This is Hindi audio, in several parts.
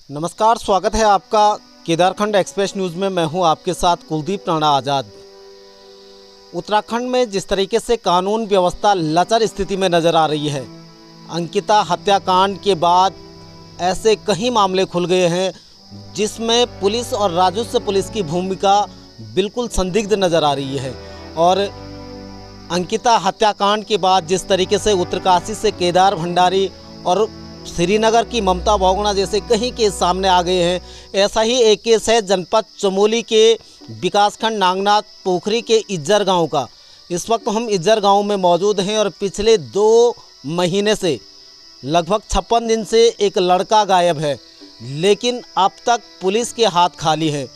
नमस्कार, स्वागत है आपका केदारखंड एक्सप्रेस न्यूज़ में। मैं हूं आपके साथ कुलदीप राणा आज़ाद। उत्तराखंड में जिस तरीके से कानून व्यवस्था लचर स्थिति में नज़र आ रही है, अंकिता हत्याकांड के बाद ऐसे कई मामले खुल गए हैं जिसमें पुलिस और राजस्व पुलिस की भूमिका बिल्कुल संदिग्ध नज़र आ रही है। और अंकिता हत्याकांड के बाद जिस तरीके से उत्तरकाशी से केदार भंडारी और श्रीनगर की ममता बहुगुणा जैसे कई केस सामने आ गए हैं, ऐसा ही एक केस है जनपद चमोली के विकासखंड नागनाथ पोखरी के इज्जर गांव का। इस वक्त हम इज्जर गांव में मौजूद हैं और पिछले 2 महीने से लगभग 56 दिन से एक लड़का गायब है, लेकिन अब तक पुलिस के हाथ खाली है।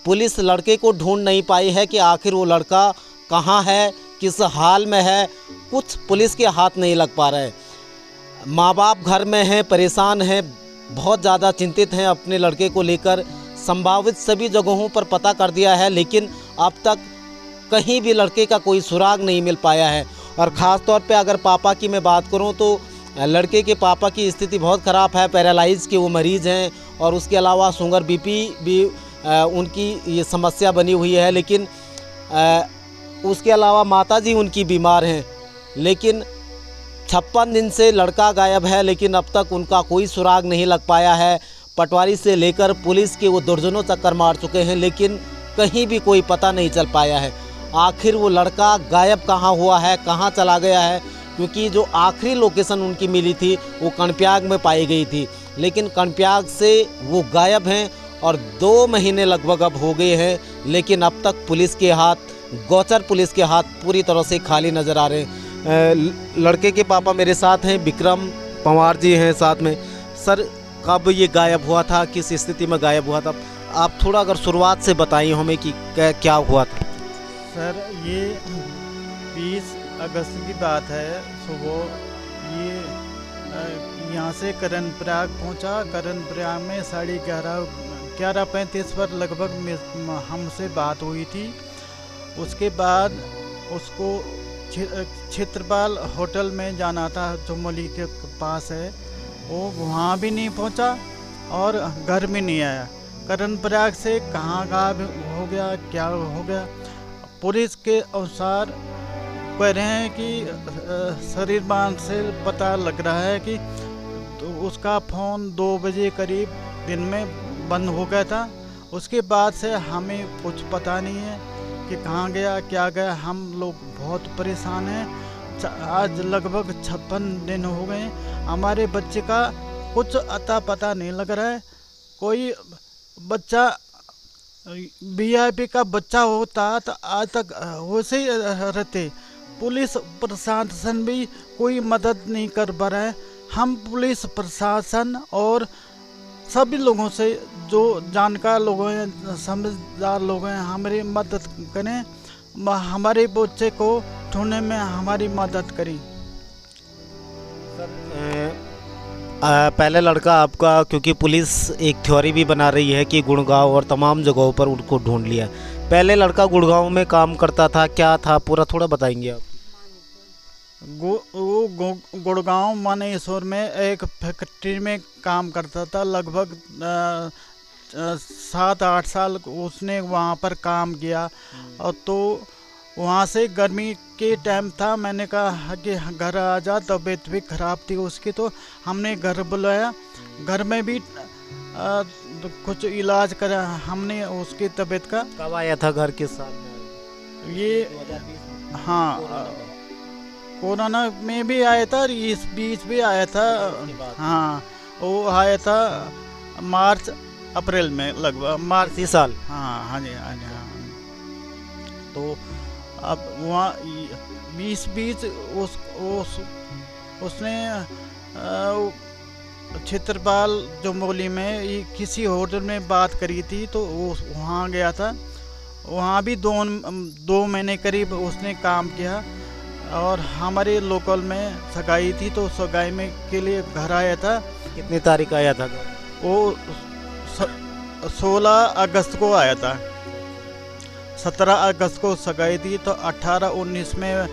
पुलिस लड़के को ढूंढ नहीं पाई है कि आखिर वो लड़का कहाँ है, किस हाल में है, कुछ पुलिस के हाथ नहीं लग पा रहा है। माँ बाप घर में हैं, परेशान हैं, बहुत ज़्यादा चिंतित हैं अपने लड़के को लेकर। संभावित सभी जगहों पर पता कर दिया है, लेकिन अब तक कहीं भी लड़के का कोई सुराग नहीं मिल पाया है। और ख़ास तौर पे अगर पापा की मैं बात करूं तो लड़के के पापा की स्थिति बहुत ख़राब है, पैरालाइज के वो मरीज़ हैं और उसके अलावा शुगर बीपी भी उनकी ये समस्या बनी हुई है। लेकिन उसके अलावा माताजी उनकी बीमार हैं। लेकिन 56 दिन से लड़का गायब है, लेकिन अब तक उनका कोई सुराग नहीं लग पाया है। पटवारी से लेकर पुलिस के वो दर्जनों चक्कर मार चुके हैं, लेकिन कहीं भी कोई पता नहीं चल पाया है आखिर वो लड़का गायब कहाँ हुआ है, कहाँ चला गया है। क्योंकि जो आखिरी लोकेशन उनकी मिली थी वो कणप्याग में पाई गई थी, लेकिन कणप्याग से वो गायब हैं और 2 महीने लगभग अब हो गए हैं, लेकिन अब तक पुलिस के हाथ, गौचर पुलिस के हाथ पूरी तरह से खाली नज़र आ रहे हैं। लड़के के पापा मेरे साथ हैं, विक्रम पंवार जी हैं साथ में। सर, कब ये गायब हुआ था, किस स्थिति में गायब हुआ था, आप थोड़ा अगर शुरुआत से बताइए हमें कि क्या हुआ था। सर, ये 20 अगस्त की बात है। सुबह ये यहाँ से करणप्रयाग पहुँचा। करणप्रयाग में 11:35 पर लगभग हमसे बात हुई थी। उसके बाद उसको क्षेत्रपाल होटल में जाना था, चमोली के पास है, वो वहाँ भी नहीं पहुँचा और घर में नहीं आया। करणप्रयाग से कहाँ गायब हो गया, क्या हो गया, पुलिस के अनुसार कह रहे हैं कि शरीर बांध से पता लग रहा है कि तो उसका फ़ोन 2 बजे करीब दिन में बंद हो गया था। उसके बाद से हमें कुछ पता नहीं है कि कहाँ गया, क्या गया। हम लोग बहुत परेशान हैं। आज लगभग 56 दिन हो गए, हमारे बच्चे का कुछ अता पता नहीं लग रहा है। कोई बच्चा VIP का बच्चा होता तो आज तक वैसे ही रहते। पुलिस प्रशासन भी कोई मदद नहीं कर पा रहा है। हम पुलिस प्रशासन और सभी लोगों से, जो जानकार लोग हैं, समझदार लोग हैं, हमारी मदद करें, हमारे बच्चे को ढूंढने में हमारी मदद करें। पहले लड़का आपका, क्योंकि पुलिस एक थ्योरी भी बना रही है कि गुड़गांव और तमाम जगहों पर उनको ढूंढ लिया। पहले लड़का गुड़गांव में काम करता था, क्या था पूरा थोड़ा बताएंगे आप। वो गुड़गांव मानेश्वर में एक फैक्ट्री में काम करता था। लगभग 7-8 साल उसने वहाँ पर काम किया। और तो वहाँ से गर्मी के टाइम था, मैंने कहा कि घर आ जा, तबीयत भी ख़राब थी उसकी, तो हमने घर बुलाया। घर में भी कुछ इलाज करा हमने उसकी तबीयत का। कब आया था घर के साथ? ये हाँ, कोरोना में भी आया था और इस बीच भी आया था। हाँ, वो आया था मार्च अप्रैल में, लगभग मार्च इसी साल। हाँ जी, हाँ। तो अब वहाँ 20 उसने क्षेत्रपाल चमोली में किसी होटल में बात करी थी, तो वो वहाँ गया था। वहाँ भी 2 महीने करीब उसने काम किया। और हमारे लोकल में सगाई थी, तो सगाई में के लिए घर आया था। कितनी तारीख आया था? वो 16 अगस्त को आया था। 17 अगस्त को सगाई थी, तो 18-19 में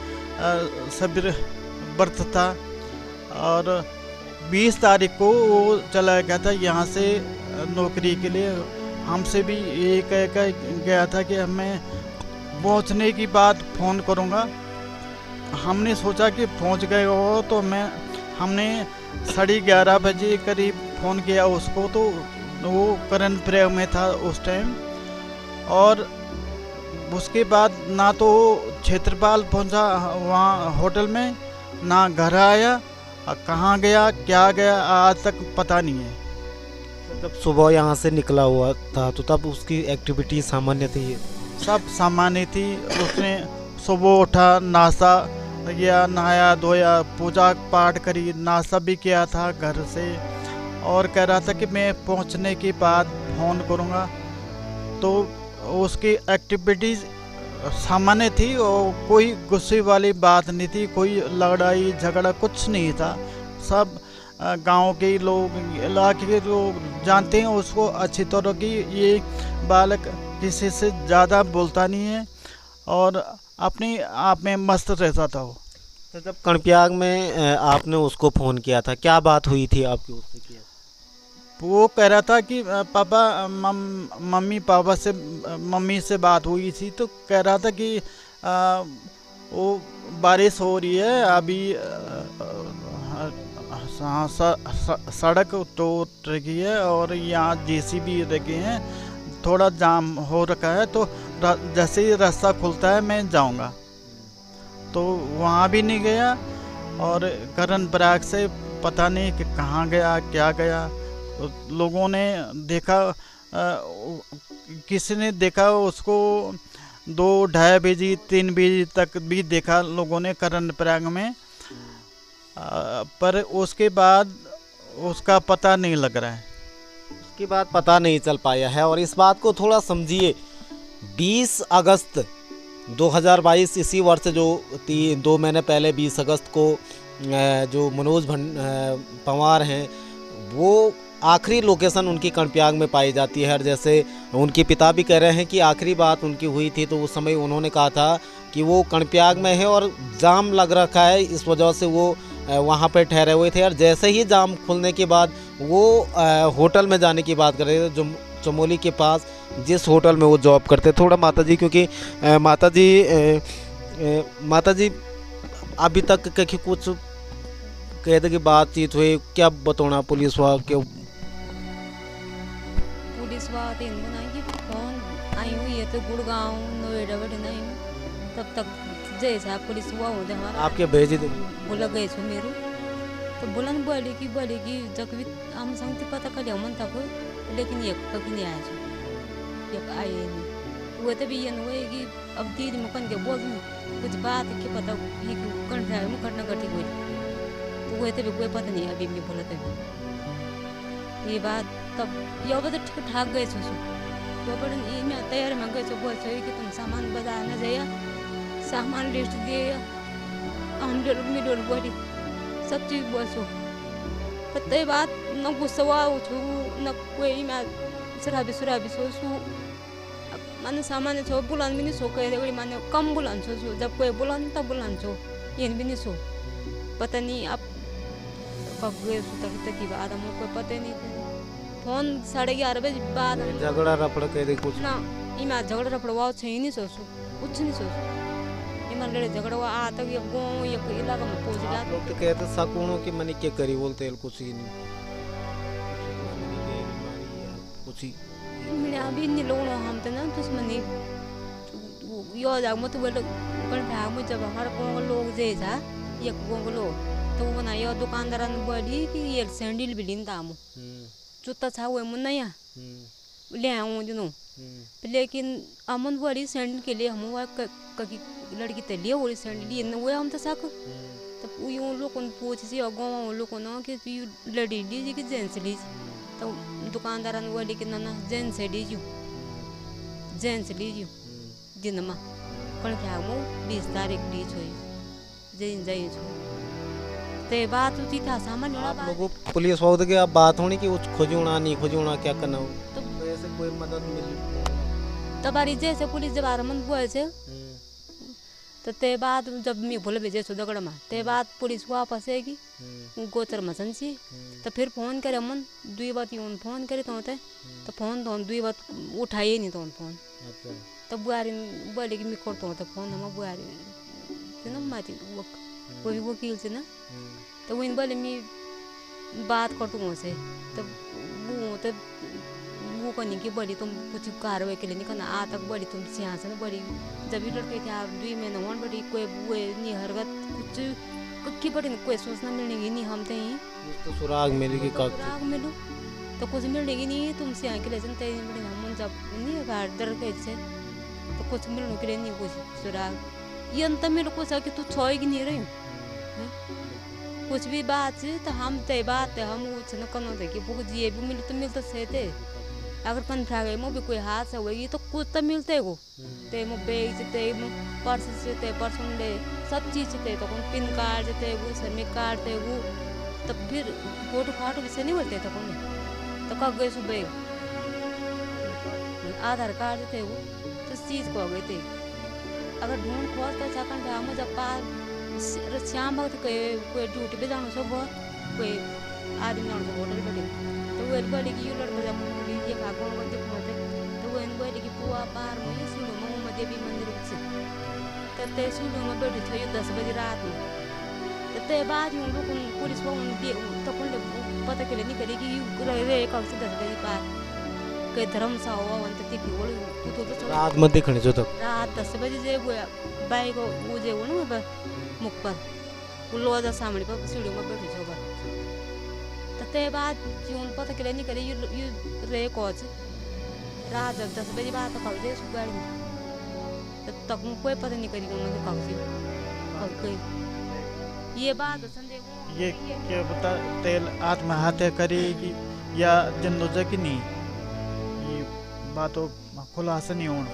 सबीर व्रत था। और 20 तारीख को वो चला गया था यहाँ से नौकरी के लिए। हमसे भी ये कह कर गया था कि मैं पहुंचने की बात फ़ोन करूंगा। हमने सोचा कि पहुंच गए हो तो हमने 11:30 बजे करीब फ़ोन किया उसको, तो वो करण प्रयाग में था उस टाइम। और उसके बाद ना तो क्षेत्रपाल पहुंचा वहाँ होटल में, ना घर आया, कहाँ गया क्या गया आज तक पता नहीं है। जब सुबह यहाँ से निकला हुआ था तो तब उसकी एक्टिविटी सामान्य थी? सब सामान्य थी। उसने सुबह उठा, नाश्ता किया, नहाया धोया, पूजा पाठ करी, नाश्ता भी किया था घर से, और कह रहा था कि मैं पहुंचने के बाद फ़ोन करूंगा। तो उसकी एक्टिविटीज़ सामान्य थी और कोई गुस्से वाली बात नहीं थी, कोई लड़ाई झगड़ा कुछ नहीं था। सब गांव के लोग, इलाके के लोग जानते हैं उसको अच्छी तरह की। ये बालक किसी से ज़्यादा बोलता नहीं है और अपने आप में मस्त रहता था वो। तो जब कर्णप्रयाग में आपने उसको फ़ोन किया था, क्या बात हुई थी आपकी उससे? किया वो कह रहा था कि पापा मम्मी से बात हुई थी, तो कह रहा था कि वो बारिश हो रही है अभी, सड़क टूट रही है और यहाँ जेसीबी लगे हैं, थोड़ा जाम हो रखा है, तो जैसे ही रास्ता खुलता है मैं जाऊंगा। तो वहाँ भी नहीं गया और करण प्रयाग से पता नहीं कि कहाँ गया क्या गया। लोगों ने देखा, किसी ने देखा उसको 2-2:30 बजे 3 बजे तक भी देखा लोगों ने करण प्रयाग में, पर उसके बाद उसका पता नहीं लग रहा है। उसके बाद पता नहीं चल पाया है। और इस बात को थोड़ा समझिए, 20 अगस्त 2022 इसी वर्ष जो 2 महीने पहले 20 अगस्त को जो मनोज पंवार हैं वो आखिरी लोकेशन उनकी कर्णप्रयाग में पाई जाती है। और जैसे उनके पिता भी कह रहे हैं कि आखिरी बात उनकी हुई थी तो उस समय उन्होंने कहा था कि वो कर्णप्रयाग में है और जाम लग रखा है, इस वजह से वो वहाँ पर ठहरे हुए थे। और जैसे ही जाम खुलने के बाद वो होटल में जाने की बात कर रहे थे, जो चमोली के पास जिस होटल में वो जॉब करते। थोड़ा माताजी, क्योंकि माताजी अभी तक कहीं कुछ कहते कि बातचीत हुई, क्या बताना पुलिस वाला तो इन बनाएगी फोन आई हुई है तो गुड़गांव नोएडा बैठे नहीं, तब तक जैसा पुलिस हुआ हो हमारा आपके भेज दे बोला गए छो मेरो, तो बोला न बोले कि जब भी हम संगति पता कर मन तक, लेकिन ये कभी नहीं आया छो, ये आए नहीं। वो तो भी ये हुए कि अब दीदी मुकन के बोल कुछ बात के पता ये कंट्रा में करना करती कोई, तो वो तो भी कोई पता नहीं अभी भी बोला तभी ये बात। तब यो तो ठीक ठाक गए छो यो पर मैं तैयार में गए छो, बोल छो कि तुम सामान बाजार न जाइए, सामान लिस्ट दिए हम मिडोल बोली सब चीज़ बोल छो। पर ते बात न गुस्सा छो न कोई मैं शराबी सो माने सामान छो बुलान भी नहीं सो कह रहे माने कम बुलान छो, जब कोई बुलान तब बुलान छो ये भी नहीं सो। पता नहीं अब कब गए सो तक की बात हमको कोई पता नहीं था। फोन 11:30 बजे बाद झगड़ा रफड़ कह दे कुछ ना, इमा झगड़ा रफड़ हुआ छे नहीं सोचो, कुछ नहीं सोचो। इमा लड़े झगड़ा हुआ आ तक ये गांव ये कोई इलाका में पहुंच गया। लोग तो कहते सकुणों की मनी क्या करी बोलते कुछ ही नहीं, कुछ ही मैंने अभी नहीं लोगों हम तो ना दुश्मनी यो जाग मत बोल कर भाग में जब हमारे गांव लोग जैसा ये गांव लोग तो वो ना यो दुकानदार ने बोली कि ये सैंडल भी लिंदा हम जूता छा हुए मुन्ना या ले आऊँ दिनों, लेकिन अमन बोली सैंडल के लिए हम वो कभी लड़की तो लिए वो सैंडल ये वो हम तो साक तब उन लोगों ने पूछ सी और गाँव लोगों ने कि तू लड़ी लीजिए कि जेंट्स लीजिए, तो दुकानदार ने बोली कि ना जेंट्स लीजिए दिन में कल क्या वो 20 तारीख ली छो जैन जाइए छो ते बात उसी था सामान आप लोगों पुलिस वालों के अब बात होनी कि कुछ खोजना नहीं खोजना क्या करना हो, तो ऐसे कोई मदद मिली तबारी जैसे पुलिस जब आरमन बोले से तो ते बाद जब मैं बोले भेजे सो दगड़ में ते बाद पुलिस वापस आएगी गोचर मसन सी तो फिर फोन करे मन दुई बात यून फोन करे तो फोन तो दुई बात उठाइए नहीं तो फोन तो बुआरी बोले कि मैं करता हूँ तो फोन हम बुआरी थे ना माती वो भी वकील से ना तो वो इन बोले मैं बात करता हूँ से तो वो कहनी कि बड़ी तुम कुछ कार्रवाई के लिए नहीं करना आ तक बड़ी तुम सिंहासन बड़ी जब भी लड़के थे आप 2 महीने वन बड़ी कोई वो नहीं हरकत कुछ की बड़ी कोई सूचना मिलेगी नहीं हम थे तो सुराग मिलेगी सुराग मिलो तो कुछ मिलेगी नहीं तुम सिंह के लिए जनते हम जब नहीं घर डर के से तो कुछ मिलने के लिए नहीं कुछ सुराग ये अंत में कुछ कि तू छोएगी नहीं रही कुछ भी बात है तो हम ते बात है हम कुछ न करना थे कि वो ये भी मिल तो सही थे अगर कन फ्रा गए मो भी कोई हाथ से होगी तो कुछ तो मिलते को ते मो बैग से मो पर्स से पर्स ले सब चीज़ थे तो कौन पिन कार्ड थे वो सर्मी कार्ड थे वो तब फिर फोटो फाटो से नहीं बोलते थे कौन तो कब गए सुबह आधार कार्ड थे वो तो चीज़ को गए थे अगर ढूंढ खोज कर सकन हम जब पार शाम वक्त कोई ड्यूटी पे जाना सब कोई आदमी जाना सब होटल पे तो वो बोले कि ये लड़का जब बोली ये भागवान को देखो थे तो वो बोले कि पुआ पार में सुनो मोहम्मद देवी मंदिर से तो ते सुनो में बैठे थे 10 बजे रात में तो ते बाद में लोग पुलिस को तो कौन पता के लिए नहीं करे कि रे कब से 10 बजे पार कई धर्म सा हुआ वंत ती बोल तो रात में देखने जो तक रात 10 बजे जे वो बाइक वो जे वो ना मुख पर वो लोजा सामने पर सीढ़ी में बैठे जो ते बाद जीवन पता के लिए नहीं करे ये रे कोच रात 10 बजे बाद तो कब दे गाड़ी में तक कोई पता नहीं करी उन्होंने कब से ये बात संदेह ये क्या बता तेल आत्महत्या करेगी या जन्नोजा की नहीं ये बातों खुलासा नहीं होना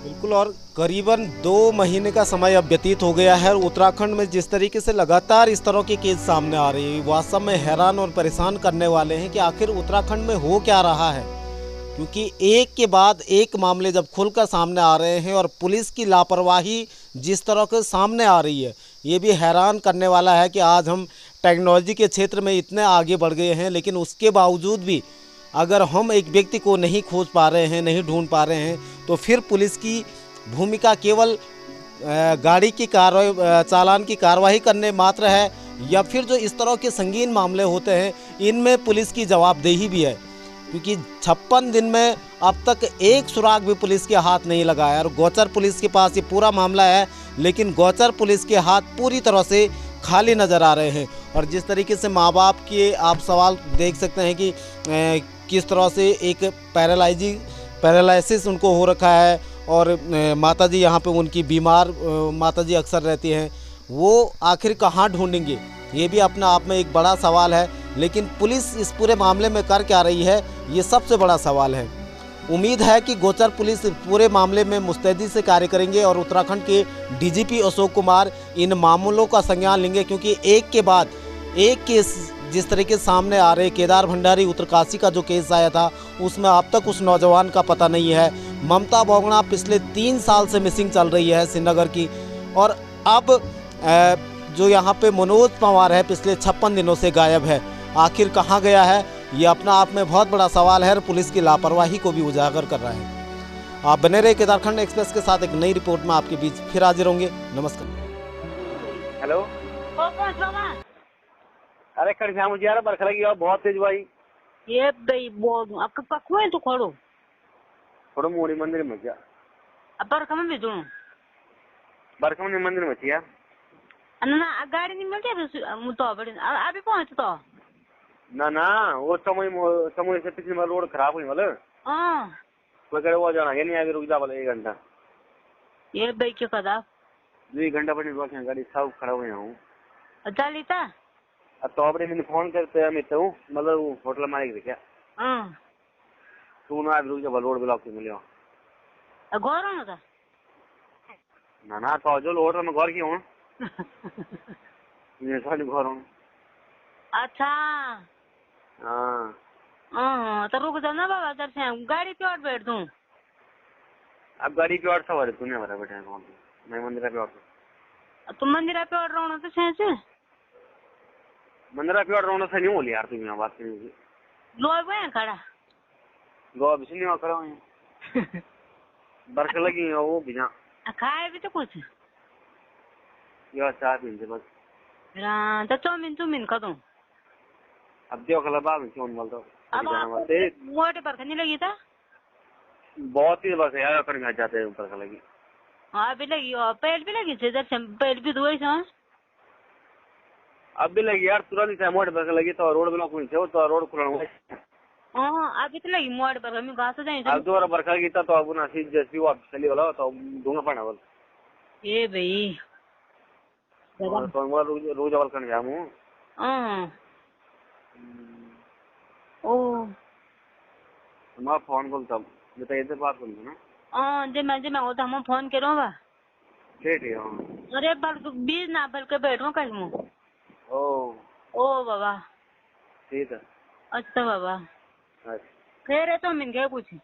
बिल्कुल। और करीबन 2 महीने का समय अब व्यतीत हो गया है। उत्तराखंड में जिस तरीके से लगातार इस तरह के केस सामने आ रही है वास्तव में हैरान और परेशान करने वाले हैं कि आखिर उत्तराखंड में हो क्या रहा है, क्योंकि एक के बाद एक मामले जब खुलकर सामने आ रहे हैं और पुलिस की लापरवाही जिस तरह के सामने आ रही है ये भी हैरान करने वाला है कि आज हम टेक्नोलॉजी के क्षेत्र में इतने आगे बढ़ गए हैं, लेकिन उसके बावजूद भी अगर हम एक व्यक्ति को नहीं खोज पा रहे हैं, नहीं ढूंढ पा रहे हैं, तो फिर पुलिस की भूमिका केवल गाड़ी की कार्रवाई चालान की कार्रवाई करने मात्र है, या फिर जो इस तरह के संगीन मामले होते हैं इनमें पुलिस की जवाबदेही भी है, क्योंकि 56 दिन में अब तक एक सुराग भी पुलिस के हाथ नहीं लगा है। और गौचर पुलिस के पास ये पूरा मामला है, लेकिन गौचर पुलिस के हाथ पूरी तरह से खाली नज़र आ रहे हैं। और जिस तरीके से माँ बाप के आप सवाल देख सकते हैं कि किस तरह से एक पैरालिसिस उनको हो रखा है, और माताजी यहाँ पे उनकी बीमार माताजी अक्सर रहती हैं, वो आखिर कहाँ ढूंढेंगे, ये भी अपना आप में एक बड़ा सवाल है। लेकिन पुलिस इस पूरे मामले में कर क्या रही है, ये सबसे बड़ा सवाल है। उम्मीद है कि गोचर पुलिस पूरे मामले में मुस्तैदी से कार्य करेंगे और उत्तराखंड के डीजीपी अशोक कुमार इन मामलों का संज्ञान लेंगे, क्योंकि एक के बाद एक केस जिस तरीके से सामने आ रहे, केदार भंडारी उत्तरकाशी का जो केस आया था उसमें अब तक उस नौजवान का पता नहीं है। ममता बोगड़ा पिछले 3 साल से मिसिंग चल रही है श्रीनगर की, और अब जो यहाँ पे मनोज पंवार है पिछले 56 दिनों से गायब है। आखिर कहाँ गया है, ये अपना आप में बहुत बड़ा सवाल है और पुलिस की लापरवाही को भी उजागर कर रहा है। आप बने रहे केदारखंड एक्सप्रेस के साथ, एक नई रिपोर्ट में आपके बीच फिर हाजिर होंगे। नमस्कार। हेलो, अरे कड़ी मुझे यार बरखा लगी और बहुत तेज भाई। ये भाई बोल आपका पक्का है तो खड़ो थोड़ा मोड़ी मंदिर में क्या अब बरखा में भी दूं बरखा में मंदिर में क्या ना गाड़ी नहीं मिलती तो बड़ी अभी पहुंच तो ना वो समय से पिछली बार रोड खराब हुई मतलब हां कोई करे वो जाना ये नहीं आगे रुक जा बोले 1 घंटा ये भाई क्या कदा 2 घंटा पहले रोक गाड़ी सब खड़ा हुए हूं चलिता अब तो अपने मैंने फोन करते मैं तो मतलब होटल मालिक क्या हां तू ना रुक जा रोड ब्लॉक में लियो घर आना था ना तो जो होटल में घर की हूं ये सारी घर हूं अच्छा हां तो रुक जा ना बाबा दर से गाड़ी पे और बैठ दूं अब गाड़ी पे और सवार तूने हमारा बैठा है कौन मैं मंदिर पे और तुम मंदिर पे और रहो तो से मंदिरा प्योर रोना से नहीं बोली यार तुम यहाँ बात करने की। लोग हैं खड़ा गो अब नहीं वहाँ खड़ा हुए बरक लगी है वो बिना खाए भी तो कुछ ये चाय पीते बस। हाँ तो चौमिन खा दूँ अब देखो कल बाद में क्यों बोलता अब आपको मोटे पर नहीं लगी था बहुत ही बस यार कर में जाते हैं ऊपर लगी। हाँ भी लगी और पैर भी लगी थी दर्शन पैर भी धोई था अब भी लगी यार तुरंत से मोटे पर लगी तो रोड ब्लॉक हुई थे तो रोड खुला हुआ है। हाँ अभी तो लगी मोटे पर मैं घास जाए अब दोबारा बरखा की तो अब ना सीध जैसी वापस चली वाला तो दूंगा पड़ा बोल ये भाई तो मैं रोज अवल करने जाऊँ। हाँ ओ मैं फोन बोलता बेटा इधर बात बोलता ना। हाँ जब मैं होता हम फोन करूँगा ठीक है। अरे बल्कि बीज ना बल्कि बैठो कहीं मु ओ बाबा ठीक है। अच्छा बाबा अच्छा फिर तो मिल गए पूछी